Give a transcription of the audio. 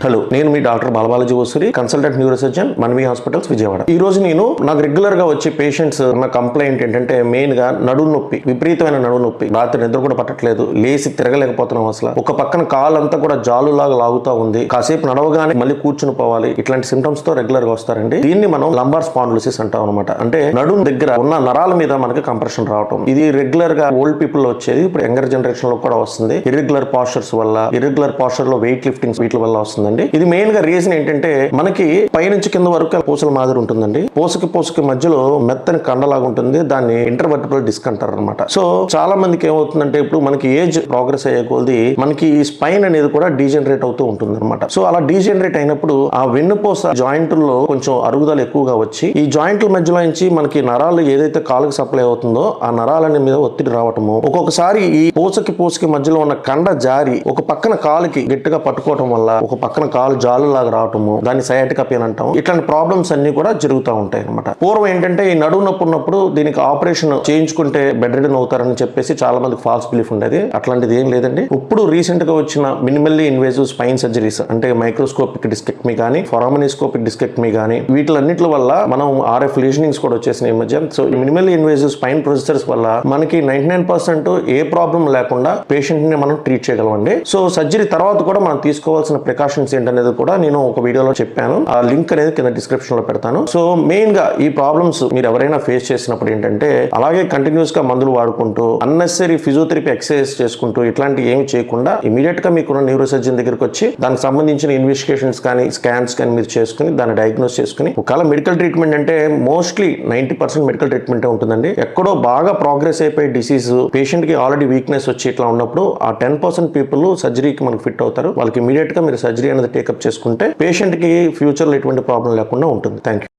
Hello, నేను మీ doctor Balabalaji Vasuri, consultant neurosurgeon, Manvi hospitals, Vijayawada. ఈ రోజు నాకు రెగ్యులర్ గా వచ్చే పేషెంట్స్ ఉన్న కంప్లైంట్ ఏంటంటే మెయిన్ గా నడుము నొప్పి, విపరీతమైన నడుము నొప్పి. రాత్రి నిద్ర కూడా పట్టట్లేదు, లేసి తిరగలేకపోతున్నాం. అసలు ఒక పక్కన కాలు అంతా కూడా జాలులాగా లాగుతా ఉంది, కాసేపు నడవగానే మళ్ళీ కూర్చుని పోవాలి. ఇట్లాంటి సింటమ్స్ తో రెగ్యులర్ గా వస్తారండి. దీన్ని మనం లంబార్ స్పాండిలోసిస్ అంటాం అనమాట. అంటే నడుము దగ్గర ఉన్న నరాల మీద మనకి కంప్రెషన్ రావటం. ఇది రెగ్యులర్ గా ఓల్డ్ పీపుల్ లో వచ్చేది, ఇప్పుడు యంగర్ జనరేషన్ లో కూడా వస్తుంది. ఇర్రెగ్యులర్ పాస్చర్స్ వల్ల, ఇర్రెగ్యులర్ పాస్చర్ లో వెయిట్ లిఫ్టింగ్స్ వీటి వల్ల వస్తుంది. ఇది మెయిన్ గా రీజన్ ఏంటంటే మనకి పైనుంచి కింద వరకు పూసల మాదిరి ఉంటుందండి. పూసకి మధ్యలో మెత్తని కండలాగా ఉంటుంది. దాన్ని ఇంటర్వర్టిబ్రల్ డిస్క్ అంటారు అనమాట. సో చాలా మందికి ఏమవుతుందంటే ఇప్పుడు మనకి ఏజ్ ప్రోగ్రెస్ అయ్యే కొద్ది మనకి ఈ స్పైన్ అనేది కూడా డీజనరేట్ అవుతూ ఉంటుంది అనమాట. సో అలా డీజనరేట్ అయినప్పుడు ఆ వెన్నుపూస జాయింట్లో కొంచెం అరుగుదల ఎక్కువగా వచ్చి ఈ జాయింట్ల మధ్యలో నుంచి మనకి నరాలు ఏదైతే కాలుకి సప్లై అవుతుందో ఆ నరాలని మీద ఒత్తిడి రావటము, ఒక్కొక్కసారి ఈ పూసకి మధ్యలో ఉన్న కండ జారి ఒక పక్కన కాలుకి గట్టిగా పట్టుకోవటం వల్ల ఒక పక్కన కాలు జాలు లాగా రావటము, దాన్ని సయాటికా పెయిన్ అంటాం. ఇట్లాంటి ప్రాబ్లమ్స్ అన్ని కూడా జరుగుతూ ఉంటాయి అనమాట. పూర్వం ఏంటంటే ఈ నడుము నొప్పి ఉన్నప్పుడు దీనికి ఆపరేషన్ చేయించుకుంటే బెడ్ రిడన్ అవుతారని చెప్పేసి చాలా మందికి ఫాల్స్ బిలీఫ్ ఉండేది. అట్లాంటిది ఏం లేదండి. ఇప్పుడు రీసెంట్ గా వచ్చిన మినిమల్లీ ఇన్వేజివ్ స్పైన్ సర్జరీస్ అంటే మైక్రోస్కోపిక్ డిస్కెక్టమీ కానీ ఫొరామినోస్కోపిక్ డిస్కెక్టమీ కానీ వీటిలన్నిటి వల్ల మనం RF లీజనింగ్స్ కూడా వచ్చేసినాయి ఈ మధ్య. So minimally invasive spine procedures వల్ల మనకి 99% ఏ ప్రాబ్లం లేకుండా పేషెంట్ ని మనం ట్రీట్ చేయగలమండి. సో సర్జరీ తర్వాత కూడా మనం తీసుకోవాల్సిన ప్రికాషన్స్ ఏంటనేది కూడా నేను ఒక వీడియోలో చెప్పాను. ఆ లింక్ అనేది కింద డిస్క్రిప్షన్ లో పెడతాను. సో మెయిన్ గా ఈ ప్రాబ్లమ్స్ మీరు ఎవరైనా ఫేస్ చేసినప్పుడు ఏంటంటే అలాగే కంటిన్యూస్ గా మందులు వాడుకుంటూ అన్నెసరీ ఫిజియోథెరపీ ఎక్సర్సైజ్ చేసుకుంటూ ఇట్లాంటి ఏమి చేయకుండా ఇమీడియట్ గా మీకున్న న్యూరోసర్జన్ దగ్గరికి వచ్చి దానికి సంబంధించిన ఇన్వెస్టిగేషన్స్ కానీ స్కాన్స్ కానీ మీరు చేసుకుని దాన్ని డయాగ్నోస్ చేసుకుని ఒకవేళ మెడికల్ ట్రీట్మెంట్ అంటే మోస్ట్లీ 90% మెడికల్ ట్రీట్మెంట్ ఉంటుందండి. ఎక్కడో బాగా ప్రోగ్రెస్ అయిపోయి డిసీజ్ పేషెంట్ కి ఆల్రెడీ వీక్నెస్ వచ్చి ఇట్లా ఉన్నప్పుడు ఆ 10% పీపుల్ సర్జరీకి మనకు ఫిట్ అవుతారు. వాళ్ళకి ఇమీడియట్ గా మీరు సర్జరీ అనేది టేకప్ చేసుకుంటే పేషెంట్ కి ఫ్యూచర్ లో ఎటువంటి ప్రాబ్లం లేకుండా ఉంటుంది. Thank you.